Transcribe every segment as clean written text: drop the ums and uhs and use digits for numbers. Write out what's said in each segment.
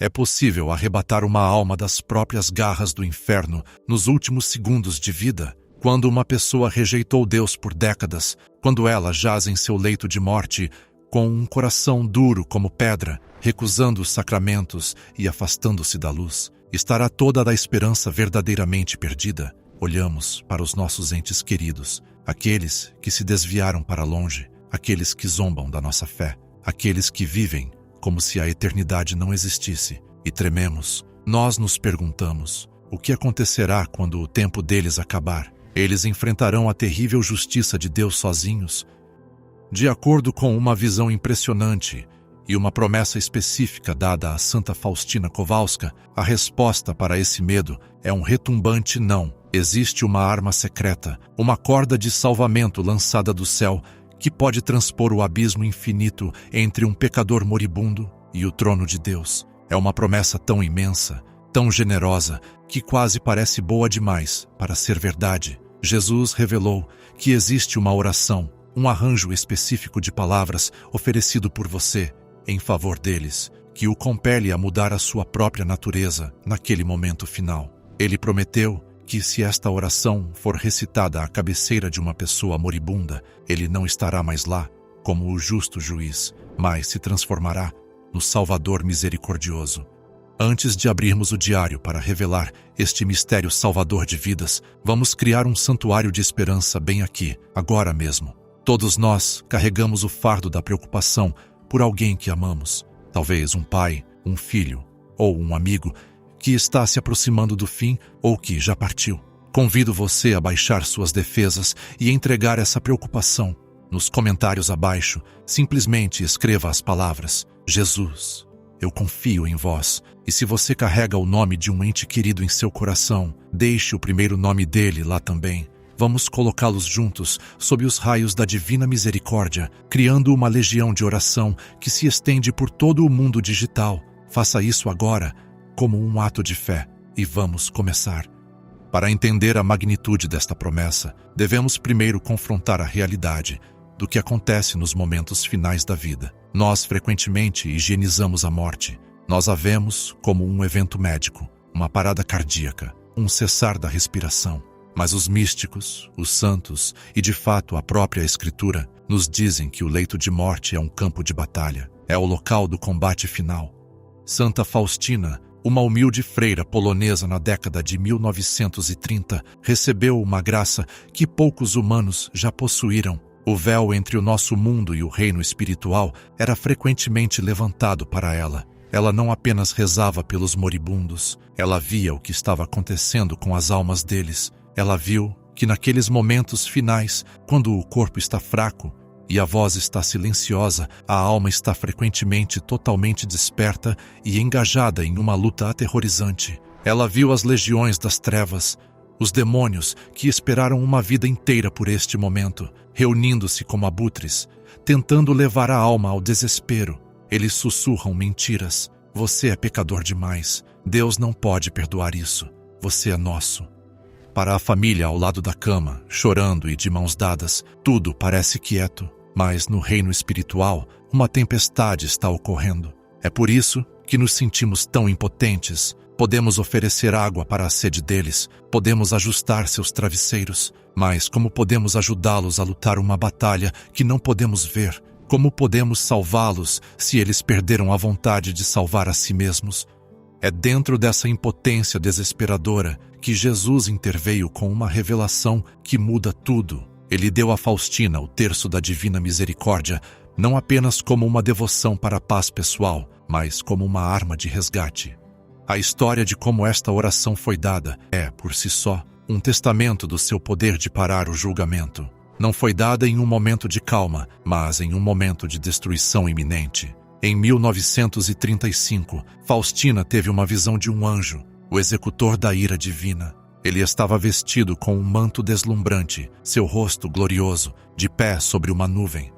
É possível arrebatar uma alma das próprias garras do inferno nos últimos segundos de vida? Quando uma pessoa rejeitou Deus por décadas, quando ela jaz em seu leito de morte, com um coração duro como pedra, recusando os sacramentos e afastando-se da luz, estará toda a esperança verdadeiramente perdida? Olhamos para os nossos entes queridos, aqueles que se desviaram para longe, aqueles que zombam da nossa fé, aqueles que vivem como se a eternidade não existisse, e trememos. Nós nos perguntamos, o que acontecerá quando o tempo deles acabar? Eles enfrentarão a terrível justiça de Deus sozinhos? De acordo com uma visão impressionante e uma promessa específica dada a Santa Faustina Kowalska, a resposta para esse medo é um retumbante não. Existe uma arma secreta, uma corda de salvamento lançada do céu que pode transpor o abismo infinito entre um pecador moribundo e o trono de Deus. É uma promessa tão imensa, tão generosa, que quase parece boa demais para ser verdade. Jesus revelou que existe uma oração, um arranjo específico de palavras oferecido por você em favor deles, que o compele a mudar a sua própria natureza naquele momento final. Ele prometeu que se esta oração for recitada à cabeceira de uma pessoa moribunda, ele não estará mais lá como o justo juiz, mas se transformará no Salvador misericordioso. Antes de abrirmos o diário para revelar este mistério salvador de vidas, vamos criar um santuário de esperança bem aqui, agora mesmo. Todos nós carregamos o fardo da preocupação por alguém que amamos, talvez um pai, um filho ou um amigo que está se aproximando do fim ou que já partiu. Convido você a baixar suas defesas e entregar essa preocupação. Nos comentários abaixo, simplesmente escreva as palavras: Jesus, eu confio em vós. E se você carrega o nome de um ente querido em seu coração, deixe o primeiro nome dele lá também. Vamos colocá-los juntos sob os raios da divina misericórdia, criando uma legião de oração que se estende por todo o mundo digital. Faça isso agora, como um ato de fé, e vamos começar. Para entender a magnitude desta promessa, devemos primeiro confrontar a realidade do que acontece nos momentos finais da vida. Nós frequentemente higienizamos a morte. Nós a vemos como um evento médico, uma parada cardíaca, um cessar da respiração. Mas os místicos, os santos e de fato a própria Escritura nos dizem que o leito de morte é um campo de batalha, é o local do combate final. Santa Faustina, uma humilde freira polonesa na década de 1930, recebeu uma graça que poucos humanos já possuíram. O véu entre o nosso mundo e o reino espiritual era frequentemente levantado para ela. Ela não apenas rezava pelos moribundos, ela via o que estava acontecendo com as almas deles. Ela viu que naqueles momentos finais, quando o corpo está fraco e a voz está silenciosa, a alma está frequentemente totalmente desperta e engajada em uma luta aterrorizante. Ela viu as legiões das trevas, os demônios que esperaram uma vida inteira por este momento, reunindo-se como abutres, tentando levar a alma ao desespero. Eles sussurram mentiras. Você é pecador demais. Deus não pode perdoar isso. Você é nosso. Para a família ao lado da cama, chorando e de mãos dadas, tudo parece quieto. Mas no reino espiritual, uma tempestade está ocorrendo. É por isso que nos sentimos tão impotentes. Podemos oferecer água para a sede deles, podemos ajustar seus travesseiros, mas como podemos ajudá-los a lutar uma batalha que não podemos ver? Como podemos salvá-los se eles perderam a vontade de salvar a si mesmos? É dentro dessa impotência desesperadora que Jesus interveio com uma revelação que muda tudo. Ele deu a Faustina o terço da Divina Misericórdia, não apenas como uma devoção para a paz pessoal, mas como uma arma de resgate. A história de como esta oração foi dada é, por si só, um testamento do seu poder de parar o julgamento. Não foi dada em um momento de calma, mas em um momento de destruição iminente. Em 1935, Faustina teve uma visão de um anjo, o executor da ira divina. Ele estava vestido com um manto deslumbrante, seu rosto glorioso, de pé sobre uma nuvem.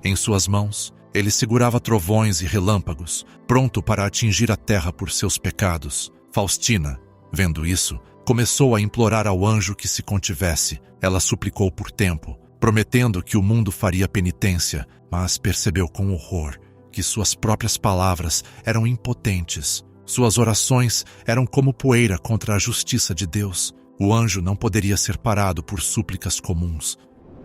Em suas mãos, ele segurava trovões e relâmpagos, pronto para atingir a terra por seus pecados. Faustina, vendo isso, começou a implorar ao anjo que se contivesse. Ela suplicou por tempo, prometendo que o mundo faria penitência, mas percebeu com horror que suas próprias palavras eram impotentes. Suas orações eram como poeira contra a justiça de Deus. O anjo não poderia ser parado por súplicas comuns.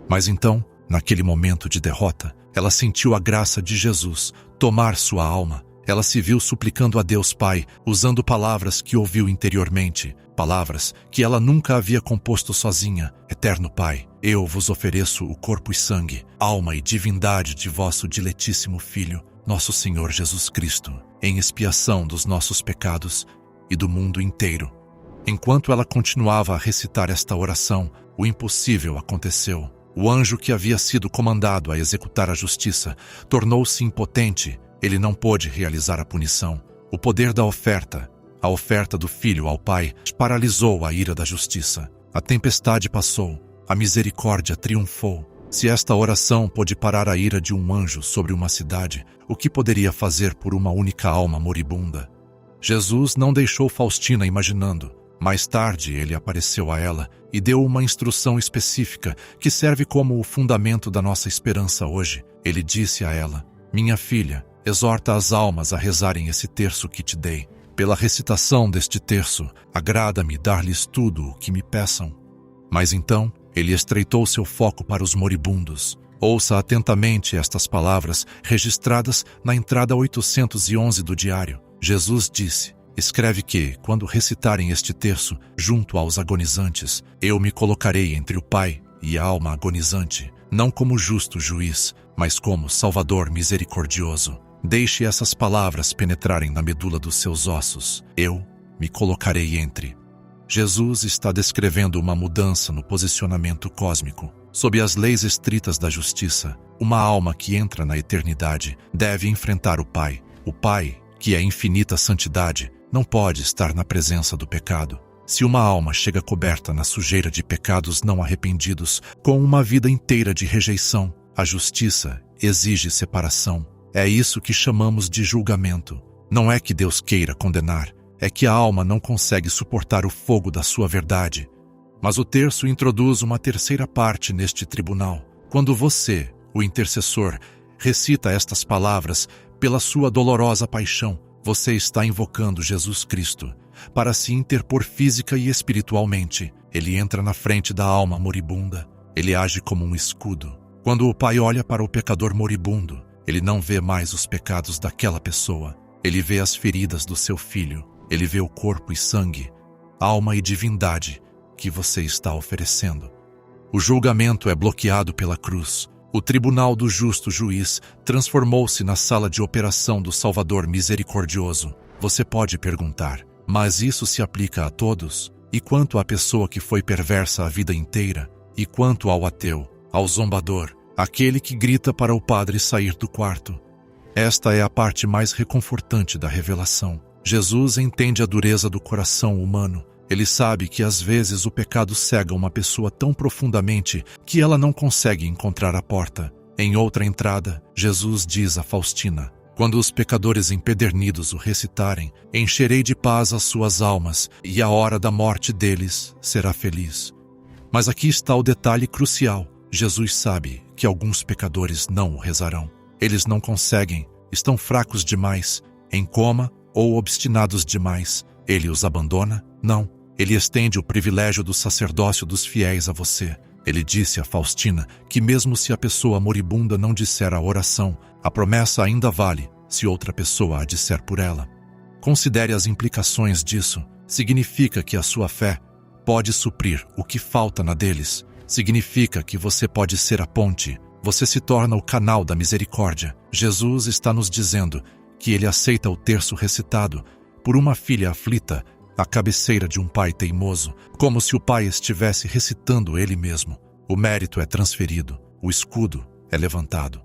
Mas então, naquele momento de derrota, ela sentiu a graça de Jesus tomar sua alma. Ela se viu suplicando a Deus Pai, usando palavras que ouviu interiormente, palavras que ela nunca havia composto sozinha. Eterno Pai, eu vos ofereço o corpo e sangue, alma e divindade de vosso diletíssimo Filho, nosso Senhor Jesus Cristo, em expiação dos nossos pecados e do mundo inteiro. Enquanto ela continuava a recitar esta oração, o impossível aconteceu. O anjo que havia sido comandado a executar a justiça tornou-se impotente. Ele não pôde realizar a punição. O poder da oferta, a oferta do Filho ao Pai, paralisou a ira da justiça. A tempestade passou, a misericórdia triunfou. Se esta oração pôde parar a ira de um anjo sobre uma cidade, o que poderia fazer por uma única alma moribunda? Jesus não deixou Faustina imaginando. Mais tarde, ele apareceu a ela e deu uma instrução específica que serve como o fundamento da nossa esperança hoje. Ele disse a ela: minha filha, exorta as almas a rezarem esse terço que te dei. Pela recitação deste terço, agrada-me dar-lhes tudo o que me peçam. Mas então, ele estreitou seu foco para os moribundos. Ouça atentamente estas palavras registradas na entrada 811 do diário. Jesus disse: escreve que, quando recitarem este terço, junto aos agonizantes, eu me colocarei entre o Pai e a alma agonizante, não como justo juiz, mas como Salvador misericordioso. Deixe essas palavras penetrarem na medula dos seus ossos. Eu me colocarei entre. Jesus está descrevendo uma mudança no posicionamento cósmico. Sob as leis estritas da justiça, uma alma que entra na eternidade deve enfrentar o Pai. O Pai, que é infinita santidade, não pode estar na presença do pecado. Se uma alma chega coberta na sujeira de pecados não arrependidos, com uma vida inteira de rejeição, a justiça exige separação. É isso que chamamos de julgamento. Não é que Deus queira condenar, é que a alma não consegue suportar o fogo da sua verdade. Mas o terço introduz uma terceira parte neste tribunal. Quando você, o intercessor, recita estas palavras pela sua dolorosa paixão, você está invocando Jesus Cristo para se interpor física e espiritualmente. Ele entra na frente da alma moribunda. Ele age como um escudo. Quando o Pai olha para o pecador moribundo, ele não vê mais os pecados daquela pessoa. Ele vê as feridas do seu filho. Ele vê o corpo e sangue, alma e divindade que você está oferecendo. O julgamento é bloqueado pela cruz. O tribunal do justo juiz transformou-se na sala de operação do Salvador misericordioso. Você pode perguntar: mas isso se aplica a todos? E quanto à pessoa que foi perversa a vida inteira? E quanto ao ateu, ao zombador, aquele que grita para o padre sair do quarto? Esta é a parte mais reconfortante da revelação. Jesus entende a dureza do coração humano. Ele sabe que às vezes o pecado cega uma pessoa tão profundamente que ela não consegue encontrar a porta. Em outra entrada, Jesus diz a Faustina: quando os pecadores empedernidos o recitarem, encherei de paz as suas almas, e a hora da morte deles será feliz. Mas aqui está o detalhe crucial. Jesus sabe que alguns pecadores não o rezarão. Eles não conseguem, estão fracos demais, em coma ou obstinados demais. Ele os abandona? Não. Ele estende o privilégio do sacerdócio dos fiéis a você. Ele disse a Faustina que mesmo se a pessoa moribunda não disser a oração, a promessa ainda vale se outra pessoa a disser por ela. Considere as implicações disso. Significa que a sua fé pode suprir o que falta na deles. Significa que você pode ser a ponte. Você se torna o canal da misericórdia. Jesus está nos dizendo que ele aceita o terço recitado por uma filha aflita, à cabeceira de um pai teimoso, como se o pai estivesse recitando ele mesmo. O mérito é transferido, o escudo é levantado.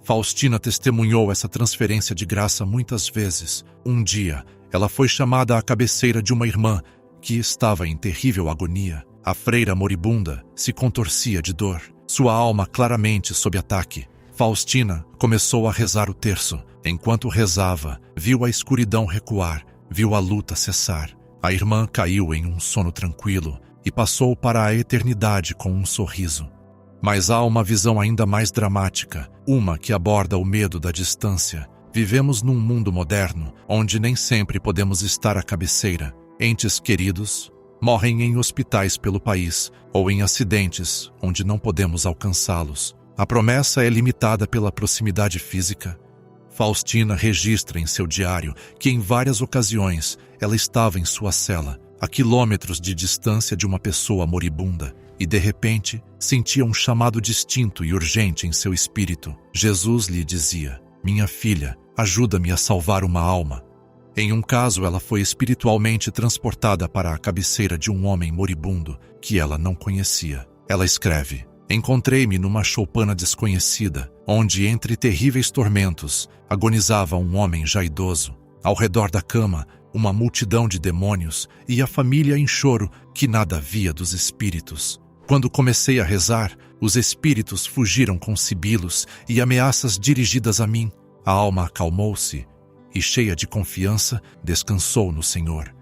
Faustina testemunhou essa transferência de graça muitas vezes. Um dia, ela foi chamada à cabeceira de uma irmã que estava em terrível agonia. A freira moribunda se contorcia de dor, sua alma claramente sob ataque. Faustina começou a rezar o terço. Enquanto rezava, viu a escuridão recuar, viu a luta cessar. A irmã caiu em um sono tranquilo e passou para a eternidade com um sorriso. Mas há uma visão ainda mais dramática, uma que aborda o medo da distância. Vivemos num mundo moderno, onde nem sempre podemos estar à cabeceira. Entes queridos morrem em hospitais pelo país ou em acidentes onde não podemos alcançá-los. A promessa é limitada pela proximidade física. Faustina registra em seu diário que em várias ocasiões ela estava em sua cela, a quilômetros de distância de uma pessoa moribunda, e de repente sentia um chamado distinto e urgente em seu espírito. Jesus lhe dizia: "Minha filha, ajuda-me a salvar uma alma." Em um caso, ela foi espiritualmente transportada para a cabeceira de um homem moribundo que ela não conhecia. Ela escreve: "Encontrei-me numa choupana desconhecida, onde, entre terríveis tormentos, agonizava um homem já idoso. Ao redor da cama, uma multidão de demônios e a família em choro que nada via dos espíritos. Quando comecei a rezar, os espíritos fugiram com sibilos e ameaças dirigidas a mim. A alma acalmou-se e, cheia de confiança, descansou no Senhor."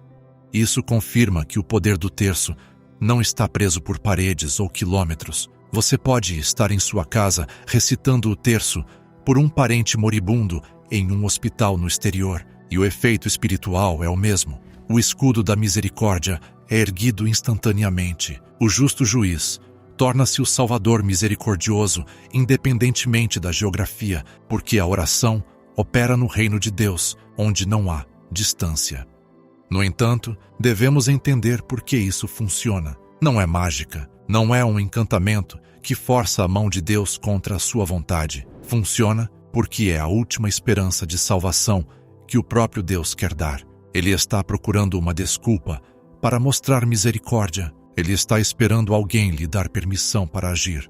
Isso confirma que o poder do terço não está preso por paredes ou quilômetros. Você pode estar em sua casa recitando o terço por um parente moribundo em um hospital no exterior, e o efeito espiritual é o mesmo. O escudo da misericórdia é erguido instantaneamente. O justo juiz torna-se o Salvador misericordioso, independentemente da geografia, porque a oração opera no reino de Deus, onde não há distância. No entanto, devemos entender por que isso funciona. Não é mágica, não é um encantamento que força a mão de Deus contra a sua vontade. Funciona porque é a última esperança de salvação que o próprio Deus quer dar. Ele está procurando uma desculpa para mostrar misericórdia. Ele está esperando alguém lhe dar permissão para agir.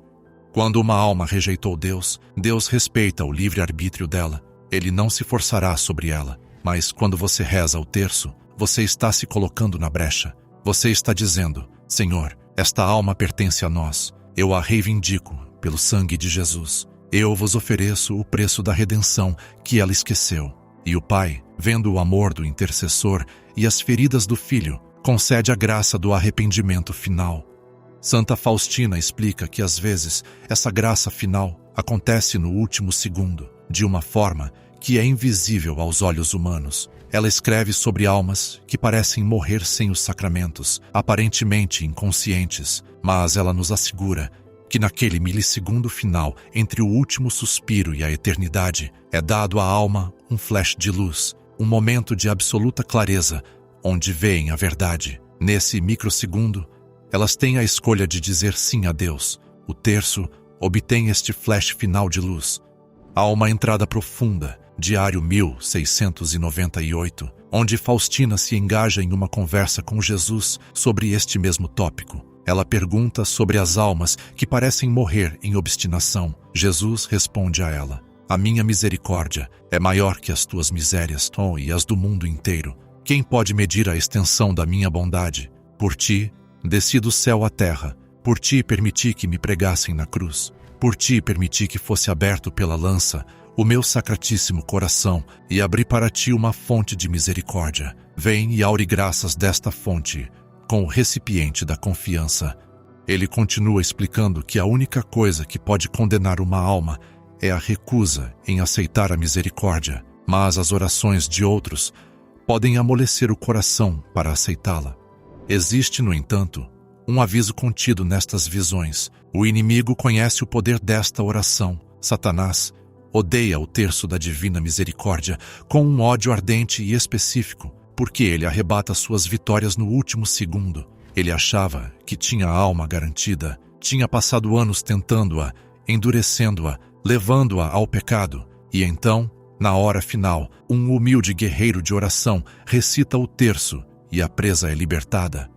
Quando uma alma rejeitou Deus, Deus respeita o livre-arbítrio dela. Ele não se forçará sobre ela. Mas quando você reza o terço, você está se colocando na brecha. Você está dizendo: "Senhor, esta alma pertence a nós. Eu a reivindico pelo sangue de Jesus. Eu vos ofereço o preço da redenção que ela esqueceu." E o Pai, vendo o amor do intercessor e as feridas do Filho, concede a graça do arrependimento final. Santa Faustina explica que às vezes essa graça final acontece no último segundo, de uma forma que é invisível aos olhos humanos. Ela escreve sobre almas que parecem morrer sem os sacramentos, aparentemente inconscientes, mas ela nos assegura que naquele milissegundo final, entre o último suspiro e a eternidade, é dado à alma um flash de luz, um momento de absoluta clareza, onde veem a verdade. Nesse microsegundo, elas têm a escolha de dizer sim a Deus. O terço obtém este flash final de luz. Há uma entrada profunda, diário 1698, onde Faustina se engaja em uma conversa com Jesus sobre este mesmo tópico. Ela pergunta sobre as almas que parecem morrer em obstinação. Jesus responde a ela: "A minha misericórdia é maior que as tuas misérias, e as do mundo inteiro. Quem pode medir a extensão da minha bondade? Por ti, desci do céu à terra. Por ti permiti que me pregassem na cruz. Por ti permiti que fosse aberto pela lança o meu sacratíssimo coração e abri para ti uma fonte de misericórdia. Vem e aure graças desta fonte com o recipiente da confiança." Ele continua explicando que a única coisa que pode condenar uma alma é a recusa em aceitar a misericórdia, mas as orações de outros podem amolecer o coração para aceitá-la. Existe, no entanto, um aviso contido nestas visões. O inimigo conhece o poder desta oração. Satanás odeia o terço da divina misericórdia com um ódio ardente e específico, porque ele arrebata suas vitórias no último segundo. Ele achava que tinha a alma garantida, tinha passado anos tentando-a, endurecendo-a, levando-a ao pecado, e então, na hora final, um humilde guerreiro de oração recita o terço e a presa é libertada.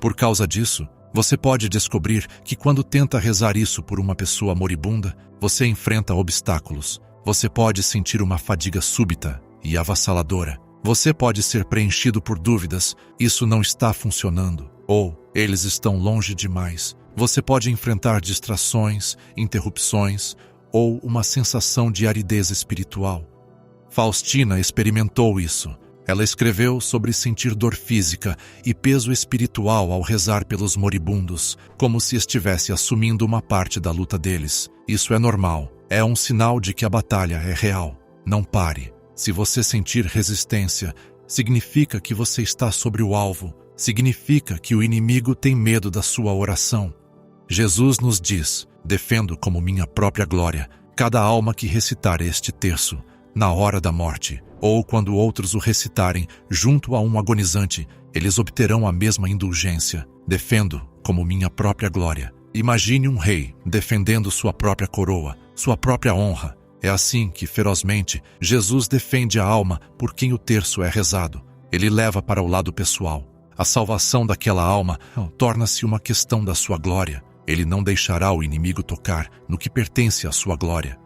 Por causa disso, você pode descobrir que quando tenta rezar isso por uma pessoa moribunda, você enfrenta obstáculos. Você pode sentir uma fadiga súbita e avassaladora. Você pode ser preenchido por dúvidas: isso não está funcionando, ou eles estão longe demais. Você pode enfrentar distrações, interrupções, ou uma sensação de aridez espiritual. Faustina experimentou isso. Ela escreveu sobre sentir dor física e peso espiritual ao rezar pelos moribundos, como se estivesse assumindo uma parte da luta deles. Isso é normal. É um sinal de que a batalha é real. Não pare. Se você sentir resistência, significa que você está sobre o alvo, significa que o inimigo tem medo da sua oração. Jesus nos diz: defendo como minha própria glória cada alma que recitar este terço, na hora da morte, ou quando outros o recitarem junto a um agonizante, eles obterão a mesma indulgência. Defendo como minha própria glória. Imagine um rei defendendo sua própria coroa, sua própria honra. É assim que, ferozmente, Jesus defende a alma por quem o terço é rezado. Ele leva para o lado pessoal. A salvação daquela alma torna-se uma questão da sua glória. Ele não deixará o inimigo tocar no que pertence à sua glória.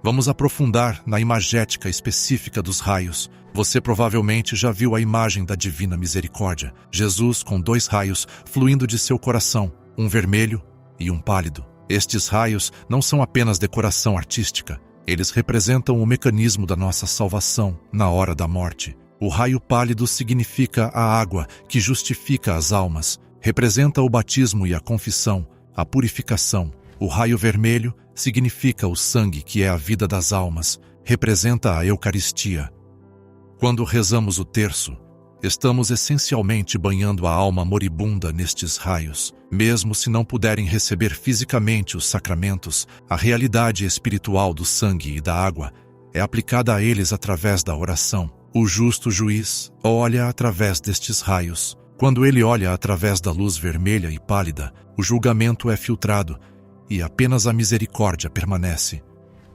Vamos aprofundar na imagética específica dos raios. Você provavelmente já viu a imagem da Divina Misericórdia, Jesus com 2 raios fluindo de seu coração, um vermelho e um pálido. Estes raios não são apenas decoração artística, eles representam o mecanismo da nossa salvação na hora da morte. O raio pálido significa a água que justifica as almas, representa o batismo e a confissão, a purificação. O raio vermelho significa o sangue que é a vida das almas, representa a Eucaristia. Quando rezamos o terço, estamos essencialmente banhando a alma moribunda nestes raios. Mesmo se não puderem receber fisicamente os sacramentos, a realidade espiritual do sangue e da água é aplicada a eles através da oração. O justo juiz olha através destes raios. Quando ele olha através da luz vermelha e pálida, o julgamento é filtrado e apenas a misericórdia permanece.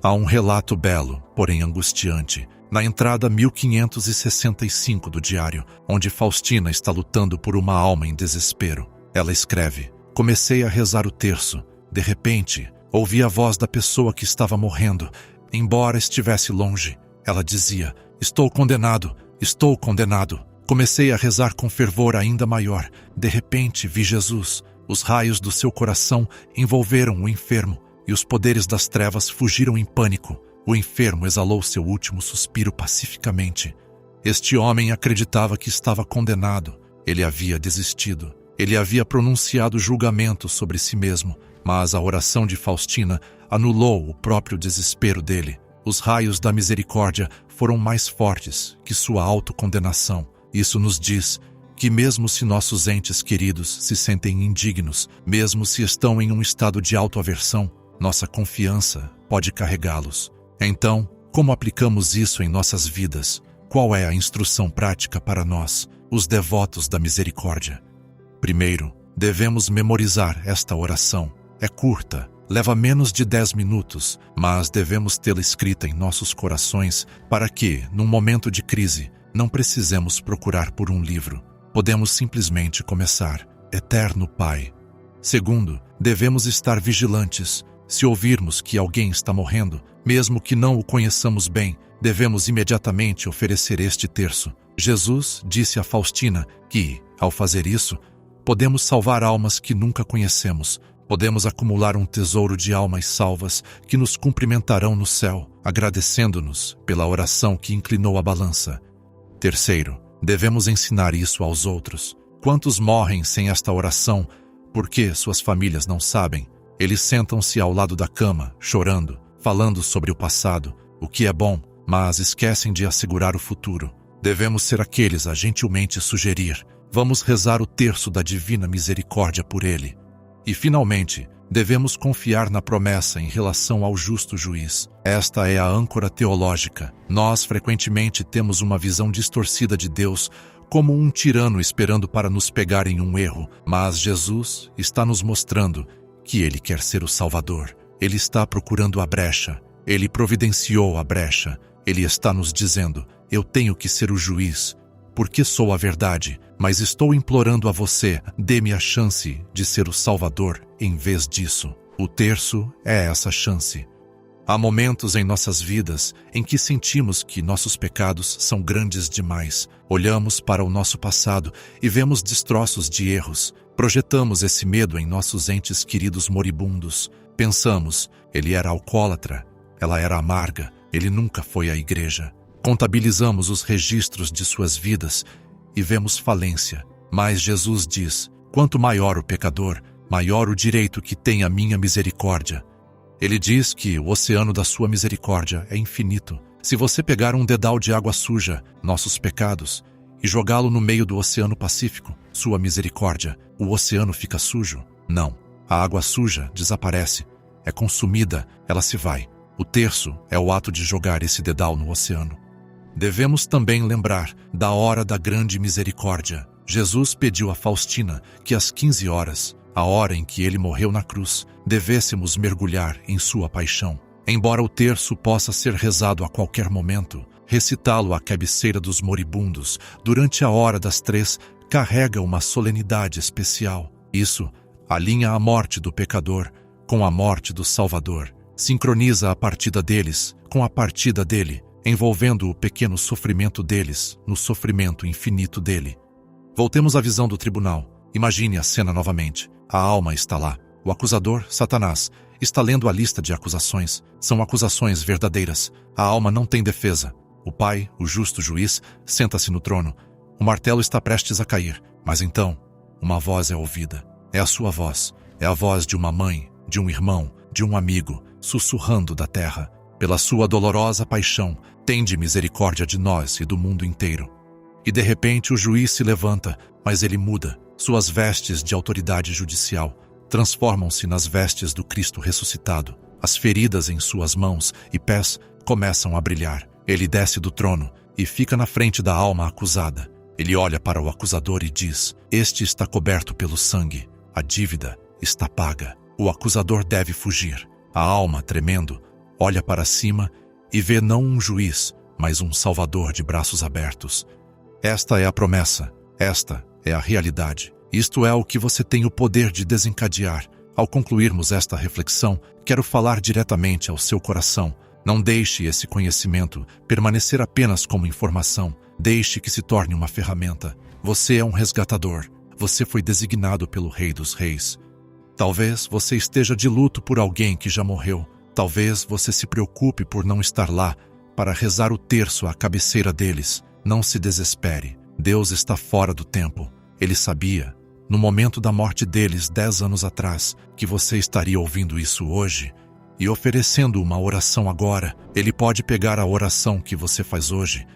Há um relato belo, porém angustiante, na entrada 1565 do diário, onde Faustina está lutando por uma alma em desespero. Ela escreve: comecei a rezar o terço. De repente, ouvi a voz da pessoa que estava morrendo, embora estivesse longe. Ela dizia: estou condenado, estou condenado. Comecei a rezar com fervor ainda maior. De repente, vi Jesus. Os raios do seu coração envolveram o enfermo, e os poderes das trevas fugiram em pânico. O enfermo exalou seu último suspiro pacificamente. Este homem acreditava que estava condenado. Ele havia desistido. Ele havia pronunciado julgamento sobre si mesmo, mas a oração de Faustina anulou o próprio desespero dele. Os raios da misericórdia foram mais fortes que sua autocondenação. Isso nos diz que mesmo se nossos entes queridos se sentem indignos, mesmo se estão em um estado de autoaversão, nossa confiança pode carregá-los. Então, como aplicamos isso em nossas vidas? Qual é a instrução prática para nós, os devotos da misericórdia? Primeiro, devemos memorizar esta oração. É curta, leva menos de 10 minutos, mas devemos tê-la escrita em nossos corações para que, num momento de crise, não precisemos procurar por um livro. Podemos simplesmente começar: Eterno Pai. Segundo, devemos estar vigilantes. Se ouvirmos que alguém está morrendo, mesmo que não o conheçamos bem, devemos imediatamente oferecer este terço. Jesus disse a Faustina que, ao fazer isso, podemos salvar almas que nunca conhecemos. Podemos acumular um tesouro de almas salvas que nos cumprimentarão no céu, agradecendo-nos pela oração que inclinou a balança. Terceiro, devemos ensinar isso aos outros. Quantos morrem sem esta oração porque suas famílias não sabem? Eles sentam-se ao lado da cama, chorando, falando sobre o passado, o que é bom, mas esquecem de assegurar o futuro. Devemos ser aqueles a gentilmente sugerir: vamos rezar o terço da Divina Misericórdia por ele. E, finalmente, devemos confiar na promessa em relação ao justo juiz. Esta é a âncora teológica. Nós frequentemente temos uma visão distorcida de Deus como um tirano esperando para nos pegar em um erro, mas Jesus está nos mostrando que Ele quer ser o Salvador. Ele está procurando a brecha. Ele providenciou a brecha. Ele está nos dizendo: eu tenho que ser o juiz, porque sou a verdade, mas estou implorando a você, dê-me a chance de ser o Salvador em vez disso. O terço é essa chance. Há momentos em nossas vidas em que sentimos que nossos pecados são grandes demais. Olhamos para o nosso passado e vemos destroços de erros. Projetamos esse medo em nossos entes queridos moribundos. Pensamos: ele era alcoólatra, ela era amarga, ele nunca foi à igreja. Contabilizamos os registros de suas vidas e vemos falência. Mas Jesus diz: quanto maior o pecador, maior o direito que tem a minha misericórdia. Ele diz que o oceano da sua misericórdia é infinito. Se você pegar um dedal de água suja, nossos pecados, e jogá-lo no meio do Oceano Pacífico, sua misericórdia, o oceano fica sujo? Não. A água suja desaparece, é consumida, ela se vai. O terço é o ato de jogar esse dedal no oceano. Devemos também lembrar da hora da grande misericórdia. Jesus pediu a Faustina que às 15 horas, a hora em que ele morreu na cruz, devêssemos mergulhar em sua paixão. Embora o terço possa ser rezado a qualquer momento, recitá-lo à cabeceira dos moribundos durante a hora das 3 carrega uma solenidade especial. Isso alinha a morte do pecador com a morte do Salvador, sincroniza a partida deles com a partida dele, envolvendo o pequeno sofrimento deles no sofrimento infinito dele. Voltemos à visão do tribunal. Imagine a cena novamente. A alma está lá. O acusador, Satanás, está lendo a lista de acusações. São acusações verdadeiras. A alma não tem defesa. O Pai, o justo juiz, senta-se no trono. O martelo está prestes a cair. Mas então, uma voz é ouvida. É a sua voz. É a voz de uma mãe, de um irmão, de um amigo, sussurrando da terra. Pela sua dolorosa paixão, tende misericórdia de nós e do mundo inteiro. E de repente o juiz se levanta, mas ele muda. Suas vestes de autoridade judicial transformam-se nas vestes do Cristo ressuscitado. As feridas em suas mãos e pés começam a brilhar. Ele desce do trono e fica na frente da alma acusada. Ele olha para o acusador e diz: "Este está coberto pelo sangue. A dívida está paga. O acusador deve fugir." A alma, tremendo, olha para cima e vê não um juiz, mas um Salvador de braços abertos. Esta é a promessa. Esta é a realidade. Isto é o que você tem o poder de desencadear. Ao concluirmos esta reflexão, quero falar diretamente ao seu coração. Não deixe esse conhecimento permanecer apenas como informação. Deixe que se torne uma ferramenta. Você é um resgatador. Você foi designado pelo Rei dos Reis. Talvez você esteja de luto por alguém que já morreu. Talvez você se preocupe por não estar lá para rezar o terço à cabeceira deles. Não se desespere. Deus está fora do tempo. Ele sabia, no momento da morte deles 10 anos atrás, que você estaria ouvindo isso hoje e oferecendo uma oração agora. Ele pode pegar a oração que você faz hoje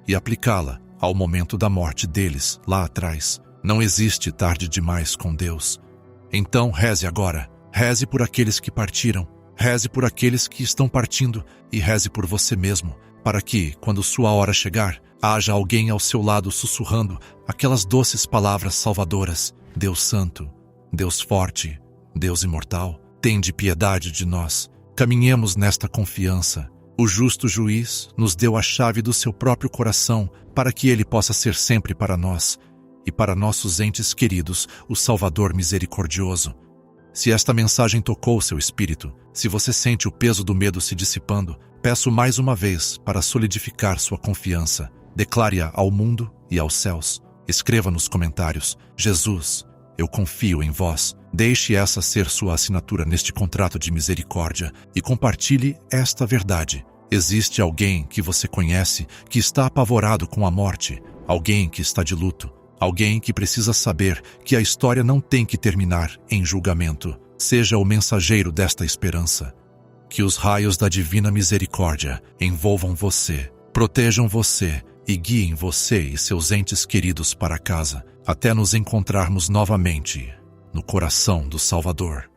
e aplicá-la ao momento da morte deles lá atrás. Não existe tarde demais com Deus. Então reze agora. Reze por aqueles que partiram. Reze por aqueles que estão partindo e reze por você mesmo, para que, quando sua hora chegar, haja alguém ao seu lado sussurrando aquelas doces palavras salvadoras: Deus Santo, Deus Forte, Deus Imortal, tende piedade de nós. Caminhemos nesta confiança. O justo juiz nos deu a chave do seu próprio coração para que ele possa ser sempre para nós e para nossos entes queridos o Salvador misericordioso. Se esta mensagem tocou seu espírito, se você sente o peso do medo se dissipando, peço mais uma vez para solidificar sua confiança. Declare-a ao mundo e aos céus. Escreva nos comentários: Jesus, eu confio em vós. Deixe essa ser sua assinatura neste contrato de misericórdia e compartilhe esta verdade. Existe alguém que você conhece que está apavorado com a morte, alguém que está de luto, alguém que precisa saber que a história não tem que terminar em julgamento. Seja o mensageiro desta esperança. Que os raios da divina misericórdia envolvam você, protejam você e guiem você e seus entes queridos para casa, até nos encontrarmos novamente no coração do Salvador.